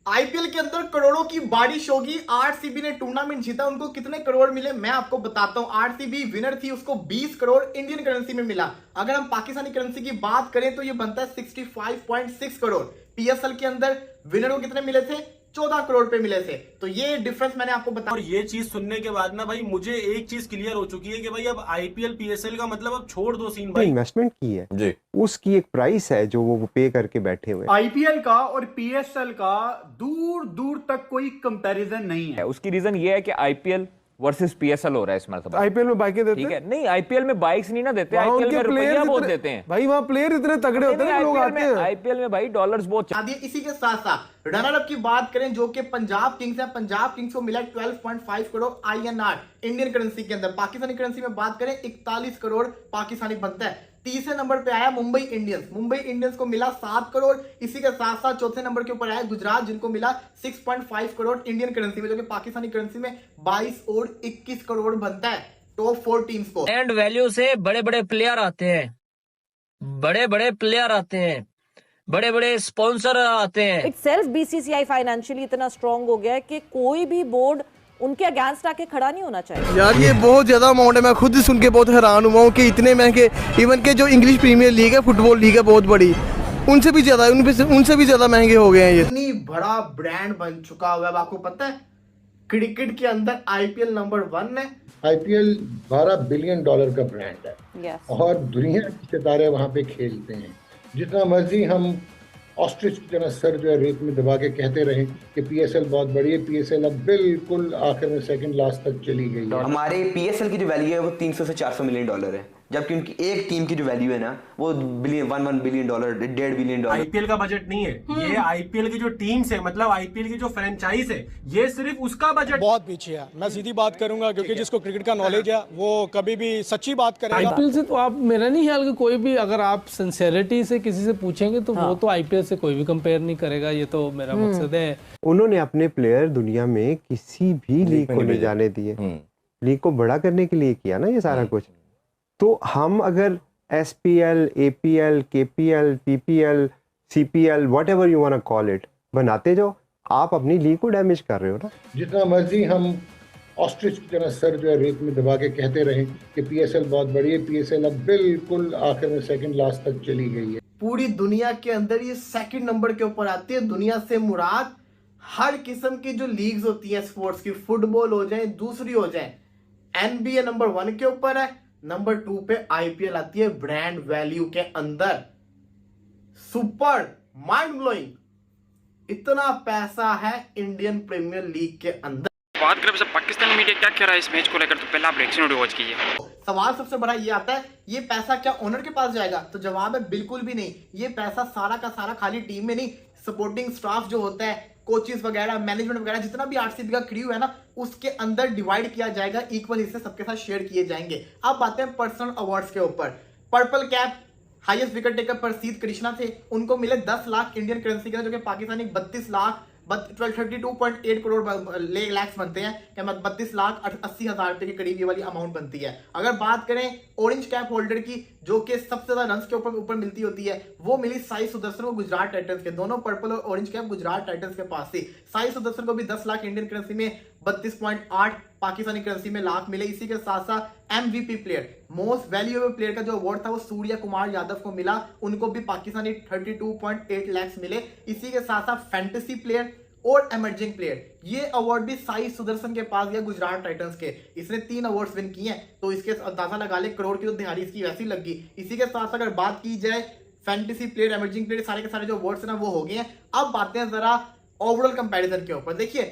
IPL के अंदर करोड़ों की बारिश होगी। आरसीबी ने टूर्नामेंट जीता, उनको कितने करोड़ मिले मैं आपको बताता हूं। आरसीबी विनर थी, उसको 20 करोड़ इंडियन करेंसी में मिला। अगर हम पाकिस्तानी करेंसी की बात करें तो ये बनता है 65.6 करोड़। पीएसएल के अंदर विनर को कितने मिले थे? 14 करोड़ पे मिले थे। तो ये डिफरेंस मैंने आपको बताया। और ये चीज सुनने के बाद ना भाई मुझे एक चीज क्लियर हो चुकी है कि भाई अब आईपीएल पीएसएल का मतलब अब छोड़ दो सीन भाई। इन्वेस्टमेंट की है जी, उसकी एक प्राइस है जो वो पे करके बैठे हुए हैं। आईपीएल का और पीएसएल का दूर दूर तक कोई कंपैरिजन नहीं है। उसकी रीजन ये है कि आईपीएल वर्सेस पीएसएल हो रहा है इस मरतबा। आईपीएल में बाइकें देते ठीक हैं, है, नहीं आईपीएल में बाइक्स नहीं ना देते, वहाँ आईपीएल उनके में रुपया प्लेयर्स बहुत इतने- देते हैं भाई वहाँ प्लेयर इतने तगड़े होते हैं, लोग आते हैं। आईपीएल में भाई डॉलर्स बहुत आदि इसी के साथ साथ रनर अप की बात करें जो कि पंजाब किंग्स है। पंजाब किंग्स को मिला 12.5 करोड़ आईएनआर इंडियन करेंसी के अंदर। पाकिस्तानी करेंसी में बात करें 41 करोड़ पाकिस्तानी बनता है। तीसरे नंबर पे आया मुंबई इंडियंस। मुंबई इंडियंस को मिला 7 करोड़। इसी के साथ साथ चौथे नंबर के ऊपर आया गुजरात, जिनको मिला 6.5 करोड़ इंडियन करेंसी में, जो कि पाकिस्तानी करेंसी में 22 और 21 करोड़ बनता है टॉप 4 टीम्स को। एंड वैल्यू से बड़े बड़े प्लेयर आते हैं, बड़े बड़े प्लेयर आते हैं, बड़े बड़े स्पॉन्सर आते हैं। इटसेल्फ बीसीसीआई फाइनेंशियली इतना स्ट्रांग हो गया है कि कोई भी बोर्ड उनके अगेंस्ट आके खड़ा नहीं होना चाहिए। यार ये बहुत ज्यादा अमाउंट है, मैं खुद सुन के बहुत हैरान हुआ हूँ कि इतने महंगे। इवन के जो इंग्लिश प्रीमियर लीग है, फुटबॉल लीग है बहुत बड़ी, उनसे भी ज्यादा महंगे हो गए हैं ये। इतनी बड़ा ब्रांड बन चुका हुआ है। अब आपको पता है क्रिकेट के अंदर आईपीएल नंबर 1 है। आईपीएल $12 बिलियन का ब्रांड है। Yes. और दुनिया के सितारे वहां पे खेलते हैं। जितना मर्जी हम ऑस्ट्रिच की तरह सर जो है रेत में दबा के कहते रहे कि पीएसएल बहुत बड़ी है, पीएसएल अब बिल्कुल आखिर में सेकंड लास्ट तक चली गई है। हमारे पीएसएल की जो वैल्यू है वो 300 से 400 मिलियन डॉलर है, जबकि उनकी एक टीम की जो वैल्यू है ना वो $1 बिलियन, $1.5 बिलियन। आईपीएल का बजट नहीं है ये, आईपीएल की जो टीम्स है, मतलब आईपीएल की जो फ्रेंचाइज है, ये सिर्फ उसका बजट बहुत पीछे है। मैं सीधी बात करूंगा क्योंकि जिसको क्रिकेट का नॉलेज है वो कभी भी सच्ची बात करेगा। आईपीएल से तो आप, मेरा नहीं ख्याल कि कोई भी, अगर आप सिंसेरिटी से किसी से पूछेंगे तो वो तो आईपीएल से कोई भी कंपेयर नहीं करेगा। ये तो मेरा मकसद है। उन्होंने अपने प्लेयर दुनिया में किसी भी लीग को नहीं जाने दिए, लीग को बड़ा करने के लिए किया ना ये सारा कुछ। तो हम अगर SPL, APL, KPL, PPL, CPL, whatever you want to call it बनाते जाओ, आप अपनी लीग को डैमेज कर रहे हो ना। जितना मर्जी हम ऑस्ट्रिच की तरह सर जो है रेत में दबा के कहते रहे कि पीएसएल बहुत बड़ी है, पीएसएल अब बिल्कुल आखिर में सेकंड लास्ट तक चली गई है। पूरी दुनिया के अंदर ये सेकंड नंबर के ऊपर आती है। दुनिया से मुराद हर किस्म की जो लीग्स होती है स्पोर्ट्स की, फुटबॉल हो जाए, दूसरी हो जाए। एनबीए नंबर 1 के ऊपर है, नंबर 2 पे आईपीएल आती है ब्रांड वैल्यू के अंदर। सुपर माइंड ब्लोइंग इतना पैसा है इंडियन प्रीमियर लीग के अंदर। बात करें पाकिस्तानी मीडिया क्या कह रहा है इस मैच को लेकर, तो पहले आप रिएक्शन वीडियो वॉच कीजिए। सवाल सबसे बड़ा ये आता है, ये पैसा क्या ओनर के पास जाएगा? तो जवाब है बिल्कुल भी नहीं। ये पैसा सारा का सारा खाली टीम में नहीं, सपोर्टिंग स्टाफ जो होता है, कोचेस वगैरह, मैनेजमेंट वगैरह, जितना भी आरसीबी का क्रू है ना, उसके अंदर डिवाइड किया जाएगा, इक्वल हिस्से सबके साथ शेयर किए जाएंगे। अब बातें हैं पर्सनल अवार्ड्स के ऊपर। Purple cap highest wicket taker प्रसिद्ध कृष्णा थे, उनको मिले 10 लाख इंडियन करेंसी के, जो कि पाकिस्तानी 32.8 करोड़ लैक्स बनते हैं, 32,80,000 रुपए के करीब ये वाली अमाउंट बनती है। अगर बात करें ऑरेंज कैप होल्डर की, जो कि सबसे ज्यादा रन्स के ऊपर मिलती होती है, वो मिली साई सुदर्शन को गुजरात टाइटंस के। दोनों पर्पल और ऑरेंज कैप गुजरात टाइटंस के पास थी। साई सुदर्शन को भी 10 लाख इंडियन करेंसी में 32.8 पाकिस्तानी करेंसी में लाख मिले। इसी के साथ साथ MVP player, most valuable player का जो अवार्ड था वो सूर्य कुमार यादव को मिला, उनको भी पाकिस्तानी 32.8 लाख मिले। इसी के साथ साथ फैंटेसी प्लेयर और इमर्जिंग प्लेयर, ये अवार्ड भी साई सुदर्शन के पास गया गुजरात टाइटंस के। इसने 3 अवार्ड्स विन किए हैं, तो इसके अंदाजा लगा ले करोड़ की तो दिहाड़ी इसकी वैसी लगी। इसी के साथ अगर बात की जाए फैंटेसी प्लेयर, इमर्जिंग प्लेयर, सारे के सारे जो अवार्ड्स है ना वो हो गए हैं। अब बातें हैं जरा ओवरऑल कंपैरिजन के ऊपर। देखिए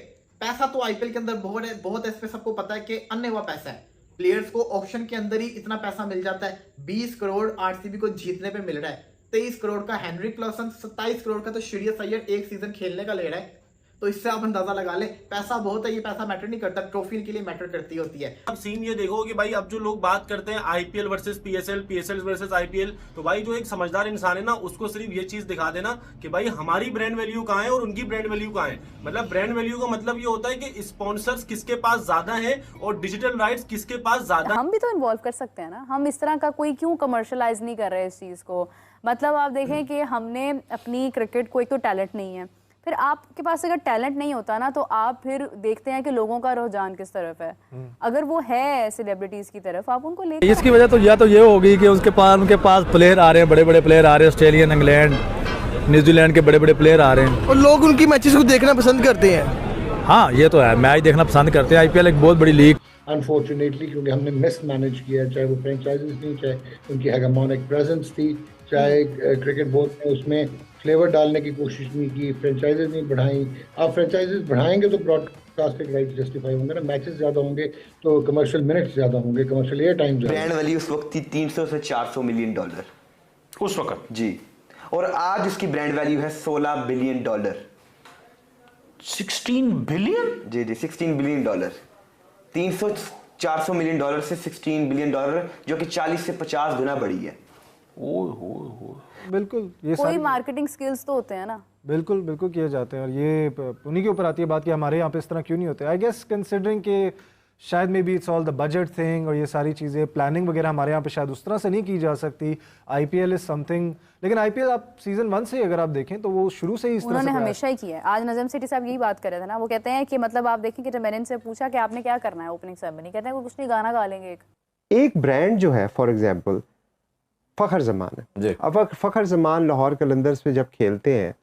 पैसा तो आईपीएल के अंदर बहुत है, इसमें सबको पता है कि अन्य हुआ पैसा है। प्लेयर्स को ऑप्शन के अंदर ही इतना पैसा मिल जाता है। 20 करोड़ आरसीबी को जीतने पे मिल रहा है, 23 करोड़ का हेनरिक क्लासन, 27 करोड़ का तो श्रेयस अय्यर एक सीजन खेलने का ले रहा है। तो इससे आप अंदाजा लगा ले, पैसा बहुत है। ये पैसा मैटर नहीं करता, ट्रॉफी के लिए मैटर करती होती है। अब सीन ये देखो कि भाई अब जो लोग बात करते हैं IPL versus PSL, PSL versus IPL, तो भाई जो एक समझदार इंसान है ना, उसको सिर्फ ये चीज दिखा देना कि भाई हमारी ब्रांड वैल्यू कहाँ है और उनकी ब्रांड वैल्यू कहाँ है। मतलब ब्रांड वैल्यू का मतलब ये होता है कि स्पॉन्सर्स किसके पास ज्यादा है और डिजिटल राइट्स किसके पास ज्यादा। हम भी तो इन्वॉल्व कर सकते हैं ना, हम इस तरह का कोई क्यों कमर्शलाइज नहीं कर रहे इस चीज को। मतलब आप देखें कि हमने अपनी क्रिकेट को, एक तो टैलेंट नहीं है, फिर आपके पास अगर टैलेंट नहीं होता ना, तो आप फिर देखते हैं कि लोगों का रुझान किस तरफ है। अगर वो है सेलिब्रिटीज की तरफ, आप उनको ले। इसकी वजह तो या तो ये होगी कि उनके पास प्लेयर आ रहे हैं, बड़े बड़े प्लेयर आ रहे हैं, ऑस्ट्रेलियन, इंग्लैंड, न्यूजीलैंड के बड़े बड़े प्लेयर आ रहे हैं और लोग उनकी मैचेस को देखना पसंद करते हैं। हाँ ये तो है, मैच देखना पसंद करते हैं। आईपीएल एक बहुत बड़ी लीग, अनफॉर्चुनेटली क्योंकि हमने मिसमैनेज किया, चाहे वो फ्रेंचाइजीज थी, चाहे उनकी हेगेमोनिक प्रेजेंस थी, चाहे क्रिकेट बोर्ड ने उसमें फ्लेवर डालने की कोशिश नहीं की, फ्रेंचाइजीज नहीं बढ़ाई। आप फ्रेंचाइजीज बढ़ाएंगे तो ब्रॉडकास्टिंग राइट जस्टिफाई होंगे ना, मैचेस ज़्यादा होंगे तो कमर्शियल मिनट्स ज़्यादा होंगे, कमर्शियल एयर टाइम ज़्यादा। ब्रांड वैल्यू उस वक्त थी 300 से 400 मिलियन डॉलर उस वक्त जी, और आज उसकी ब्रांड वैल्यू है 16 बिलियन डॉलर। 16 बिलियन? जी जी, 16 बिलियन डॉलर। 400 मिलियन डॉलर से 16 बिलियन डॉलर, जो कि 40 से 50 गुना बढ़ी है। बिल्कुल, ये कोई मार्केटिंग स्किल्स तो होते हैं ना। बिल्कुल बिल्कुल किए जाते हैं, और ये उन्हीं के ऊपर आती है बात कि हमारे यहाँ पे इस तरह क्यों नहीं होते। आई गेस कंसिडरिंग कि शायद may be it's all the budget thing, और ये सारी चीज़ें प्लानिंग वगैरह हमारे यहाँ पे शायद उस तरह से नहीं की जा सकती। आईपीएल इज समथिंग, लेकिन आईपीएल आप सीजन 1 से अगर आप देखें तो वो शुरू से ही इस तरह से हमेशा ही किया है। आज नजम सेठी साहब यही बात कर रहे थे ना, वो कहते हैं कि मतलब आप देखें कि जब मैंने इनसे पूछा कि आपने क्या करना है ओपनिंग सेरेमनी, कहते हैं कुछ नहीं, गाना गा लेंगे। एक ब्रांड जो है फॉर एग्जांपल फ़खर ज़मान है, अब फ़खर ज़मान लाहौर कलंदर्स पे जब खेलते हैं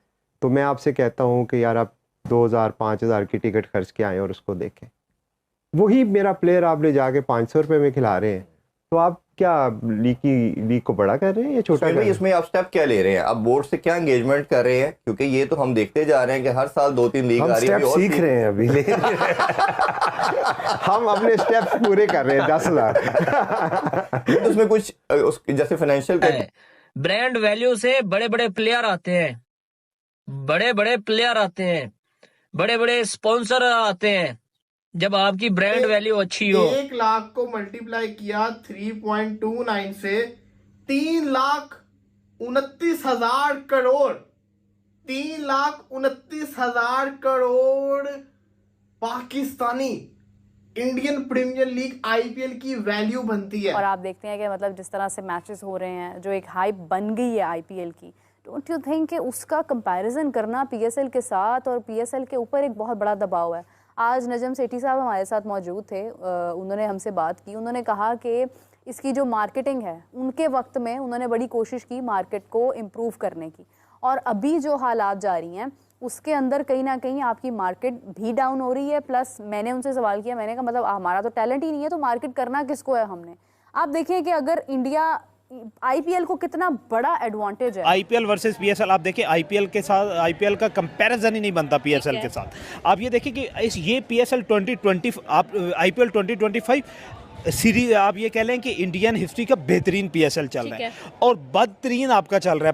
तो मैं आपसे कहता हूँ कि यार आप 2000-5000 की टिकट खर्च के आए और उसको देखें, वही मेरा प्लेयर आप ले जाके 500 रुपये में खिला रहे हैं, तो आप क्या लीग को बड़ा कर रहे हैं या छोटा कर रहे हैं? इसमें आप स्टेप क्या ले रहे हैं, आप बोर्ड से क्या एंगेजमेंट कर रहे हैं? क्योंकि ये तो हम देखते जा रहे हैं कि हर साल 2-3 लीग आ रही है, हम सीख रहे हैं अभी लेकिन हम अपने स्टेप्स पूरे कर रहे हैं 10 लाख। उसमें कुछ जैसे फाइनेंशियल ब्रांड वैल्यू से बड़े बड़े प्लेयर आते हैं, बड़े बड़े प्लेयर आते हैं, बड़े बड़े स्पॉन्सर आते हैं। जब आपकी ब्रांड वैल्यू अच्छी हो, 1 लाख को मल्टीप्लाई किया 3.29 से 3,29,000 करोड़, 3,29,000 करोड़ Pakistani Indian Premier League IPL की वैल्यू बनती है। और आप देखते हैं कि मतलब जिस तरह से मैचेस हो रहे हैं, जो एक हाइप बन गई है आईपीएल की, डोंट यू थिंक कि उसका कंपैरिजन करना पीएसएल के साथ, और पीएसएल के ऊपर एक बहुत बड़ा दबाव है। आज नजम सेठी साहब हमारे साथ मौजूद थे, उन्होंने हमसे बात की, उन्होंने कहा कि इसकी जो मार्केटिंग है उनके वक्त में उन्होंने बड़ी कोशिश की मार्केट को इम्प्रूव करने की, और अभी जो हालात जारी हैं उसके अंदर कहीं ना कहीं आपकी मार्केट भी डाउन हो रही है। प्लस मैंने उनसे सवाल किया, मैंने कहा मतलब हमारा तो टैलेंट ही नहीं है तो मार्केट करना किसको है हमने। आप देखिए कि अगर इंडिया आईपीएल को कितना बड़ा एडवांटेज है। आईपीएल वर्सेस पीएसएल, आप देखिए आईपीएल के साथ आईपीएल का कंपैरिजन ही नहीं बनता पीएसएल के साथ। आप ये देखिए कि ये पीएसएल 2020, आप आईपीएल 2025 सीरीज, आप ये कह लें कि इंडियन हिस्ट्री का बेहतरीन पीएसएल चल रहा है, और बदतरीन आपका चल रहा है